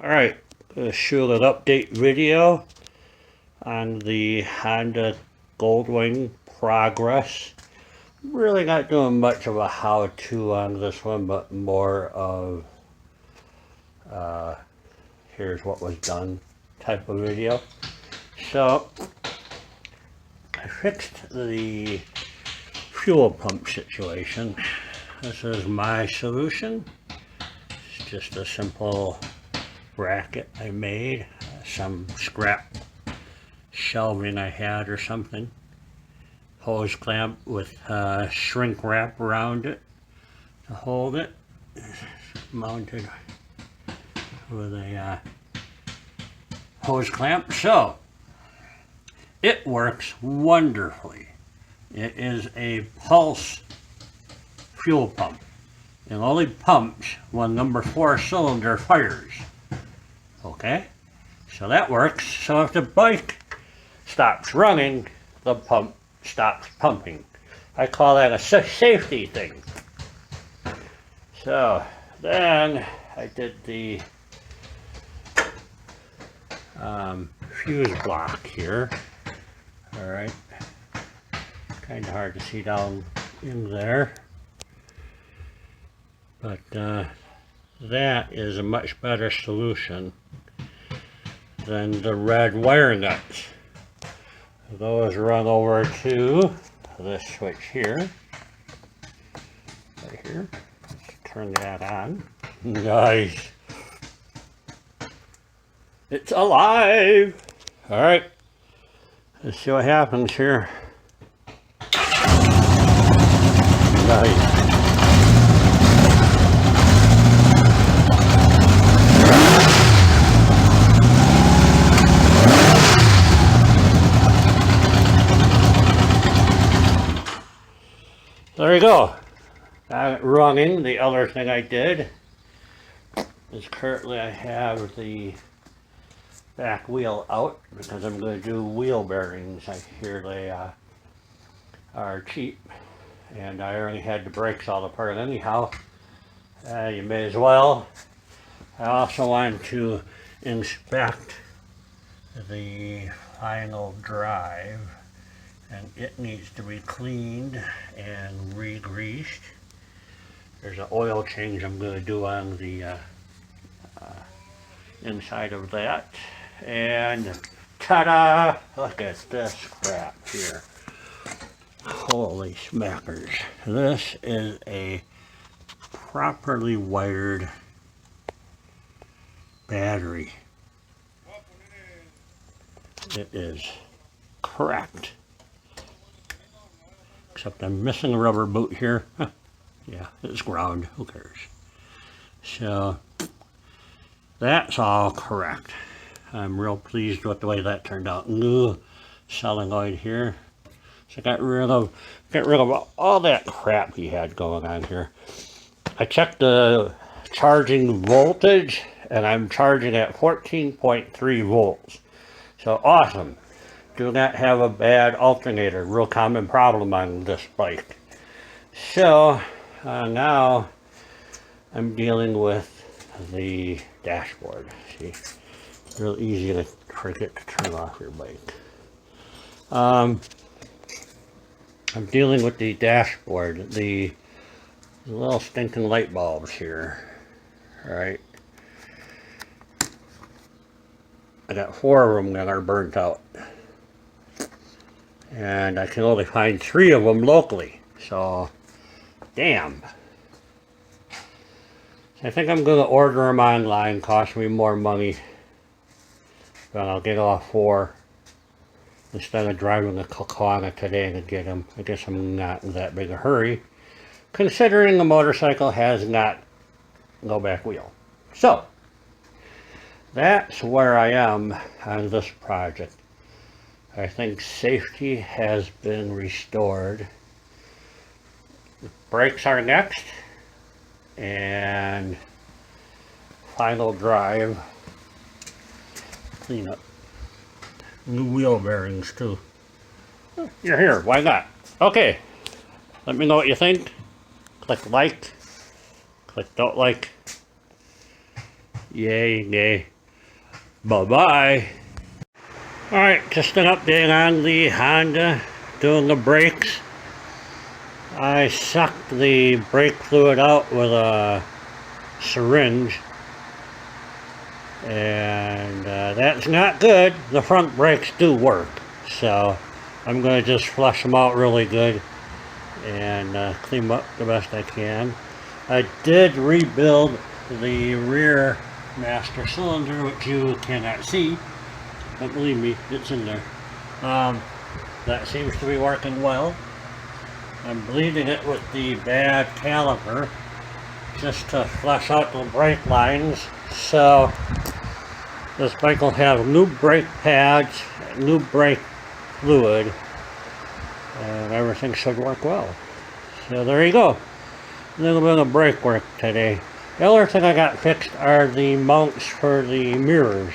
Alright, gonna shoot an update video on the Honda Goldwing progress. Really not doing much of a how-to on this one, but more of here's what was done type of video. So I fixed the fuel pump situation. This is my solution. It's just a simple bracket I made, some scrap shelving I had or something, hose clamp with shrink wrap around it to hold it. It's mounted with a hose clamp, so it works wonderfully. It is a pulse fuel pump. It only pumps when number 4 cylinder fires. Okay, so that works. So if the bike stops running, the pump stops pumping. I call that a safety thing. So then I did the fuse block here. All right, kind of hard to see down in there, but that is a much better solution than the red wire nuts. Those run over to this switch here, right here. Let's turn that on. Nice. It's alive. All right, let's see what happens here. Nice. There you go. Got it running. The other thing I did is currently I have the back wheel out because I'm going to do wheel bearings. I hear they are cheap, and I already had the brakes all apart anyhow. You may as well. I also want to inspect the final drive, and it needs to be cleaned and re-greased. There's an oil change I'm going to do on the inside of that. And ta-da! Look at this crap here. Holy smackers. This is a properly wired battery. It is correct. Except I'm missing a rubber boot here. Yeah, it's ground. Who cares? So that's all correct. I'm real pleased with the way that turned out. New solenoid here. So I got rid of all that crap he had going on here. I checked the charging voltage, and I'm charging at 14.3 volts. So awesome. Do not have a bad alternator. Real common problem on this bike. So now I'm dealing with the dashboard. See, real easy to forget to turn off your bike. I'm dealing with the dashboard, the little stinking light bulbs here. All right, I got 4 of them that are burnt out, and I can only find 3 of them locally. So, damn. I think I'm going to order them online. Cost me more money, but I'll get all 4 instead of driving to Kaukauna today to get them. I guess I'm not in that big a hurry, considering the motorcycle has no back wheel. So that's where I am on this project. I think safety has been restored. The brakes are next, and final drive cleanup. New wheel bearings too. You're here, why not? Okay, let me know what you think. Click like, click don't like. Yay, yay. Bye-bye. Alright, just an update on the Honda doing the brakes. I sucked the brake fluid out with a syringe, and that's not good. The front brakes do work, so I'm going to just flush them out really good and clean them up the best I can. I did rebuild the rear master cylinder, which you cannot see, but believe me, it's in there. That seems to be working well. I'm bleeding it with the bad caliper just to flush out the brake lines, so this bike will have new brake pads, new brake fluid, and everything should work well. So there you go. A little bit of brake work today. The other thing I got fixed are the mounts for the mirrors.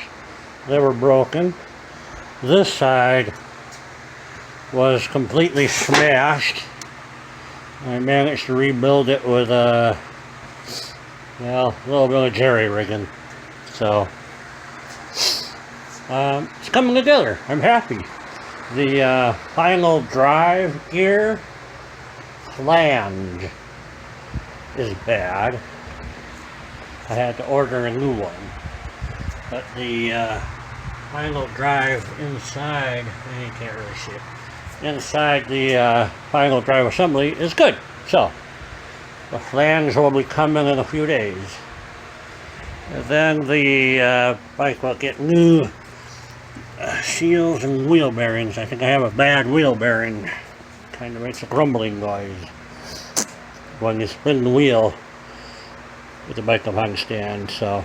They were broken. This side was completely smashed. I managed to rebuild it with well, a little bit of jerry rigging. So it's coming together. I'm happy. The final drive gear flange is bad. I had to order a new one, but the final drive inside, you can't really see it, inside the final drive assembly is good. So the flange will be coming in a few days, and then the bike will get new seals and wheel bearings. I think I have a bad wheel bearing. Kind of makes a grumbling noise when you spin the wheel with the bike up on the stand. So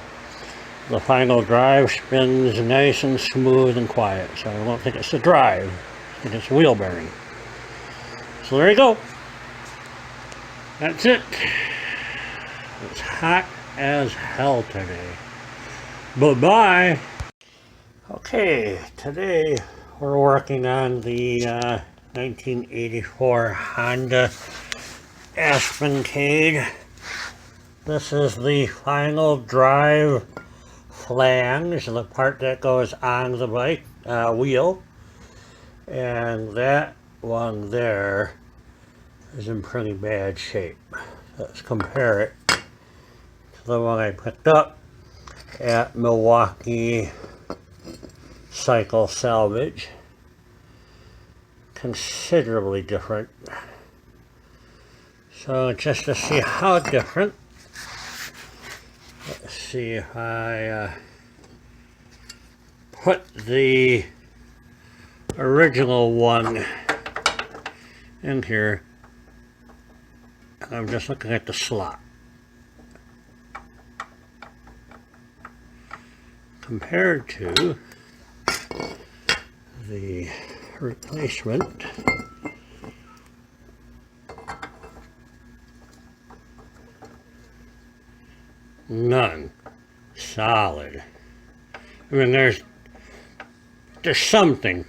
the final drive spins nice and smooth and quiet, so I don't think it's the drive, I think it's wheel bearing. So there you go. That's it. It's hot as hell today. Bye-bye. Okay, today we're working on the 1984 Honda Aspencade. This is the final drive flange, the part that goes on the bike wheel, and that one there is in pretty bad shape. Let's compare it to the one I picked up at Milwaukee Cycle Salvage. Considerably different. So just to see how different, let's see if I put the original one in here. I'm just looking at the slot. Compared to the replacement, none. Solid. I mean, there's something,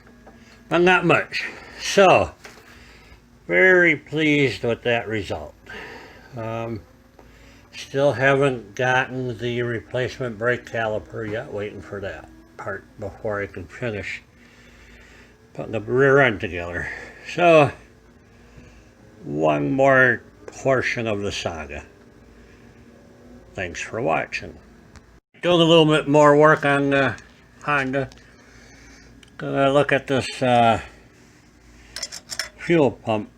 but not much. So, very pleased with that result. Still haven't gotten the replacement brake caliper yet. Waiting for that part before I can finish putting the rear end together. So, one more portion of the saga. Thanks for watching. Doing a little bit more work on the Honda. Gonna look at this fuel pump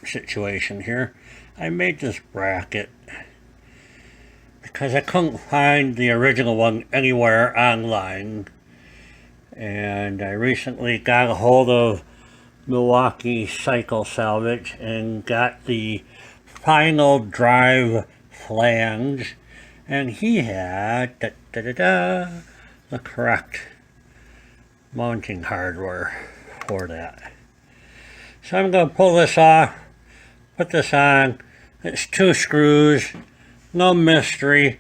situation here. I made this bracket because I couldn't find the original one anywhere online, and I recently got a hold of Milwaukee Cycle Salvage and got the final drive flange, and he had the correct mounting hardware for that. So I'm going to pull this off, put this on. It's 2 screws, no mystery.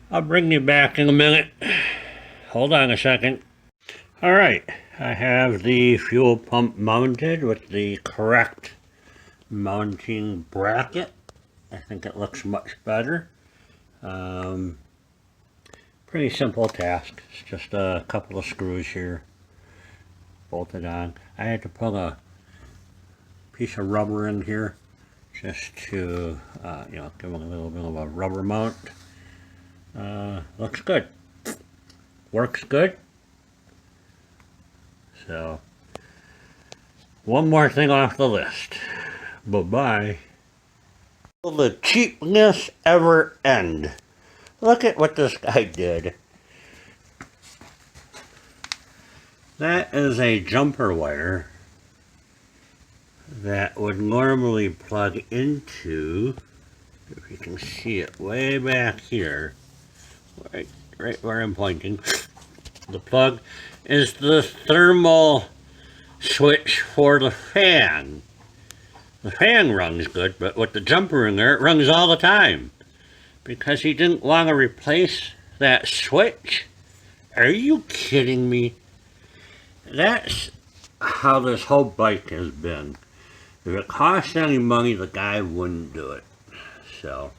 I'll bring you back in a minute. Hold on a second. Alright, I have the fuel pump mounted with the correct mounting bracket. I think it looks much better. Pretty simple task. It's just a couple of screws here bolted on. I had to put a piece of rubber in here just to give it a little bit of a rubber mount. Looks good. Works good. So, one more thing off the list. Bye-bye. Will the cheapness ever end? Look at what this guy did. That is a jumper wire that would normally plug into, if you can see it way back here, right where I'm pointing. The plug is the thermal switch for the fan. The fan runs good, but with the jumper in there, it runs all the time. Because he didn't want to replace that switch? Are you kidding me? That's how this whole bike has been. If it cost any money, the guy wouldn't do it. So,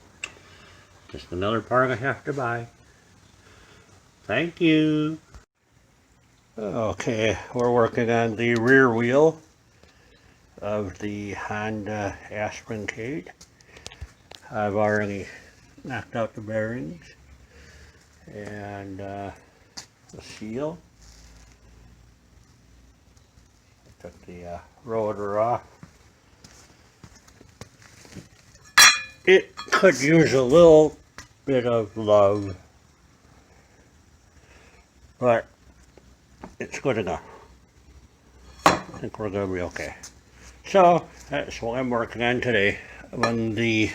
just another part I have to buy. Thank you. Okay, we're working on the rear wheel of the Honda Aspencade. I've already knocked out the bearings and the seal. I took the rotor off. It could use a little bit of love, but it's good enough. I think we're going to be okay. So that's what I'm working on today. When the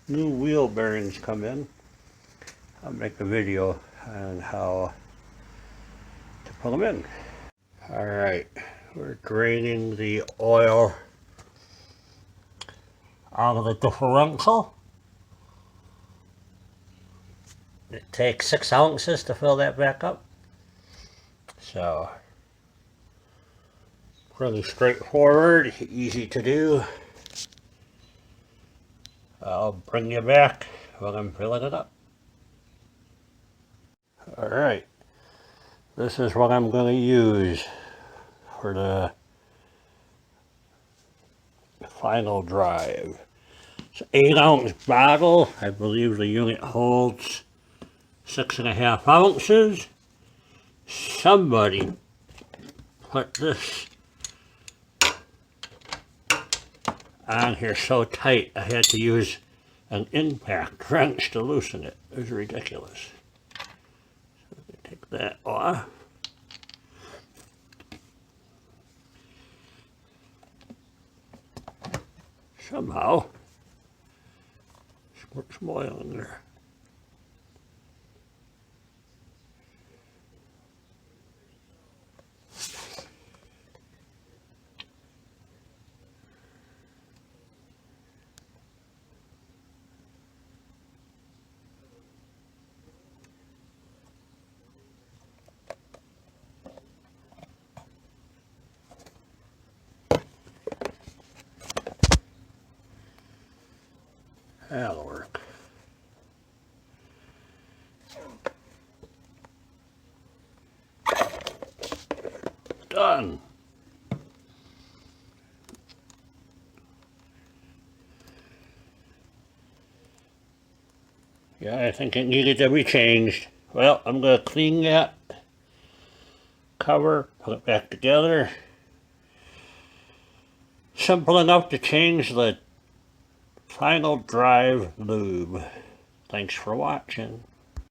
new wheel bearings come in, I'll make a video on how to put them in. Alright, we're draining the oil out of the differential. It takes 6 ounces to fill that back up. So, pretty straightforward, easy to do. I'll bring you back when I'm filling it up. Alright, this is what I'm going to use for the final drive. It's an 8-ounce bottle. I believe the unit holds 6.5 ounces. Somebody put this on here so tight I had to use an impact wrench to loosen it. It was ridiculous. So take that off. Somehow squirt some oil in there. That'll work. Done. Yeah, I think it needed to be changed. Well, I'm going to clean that cover, put it back together. Simple enough to change the final drive lube. Thanks for watching.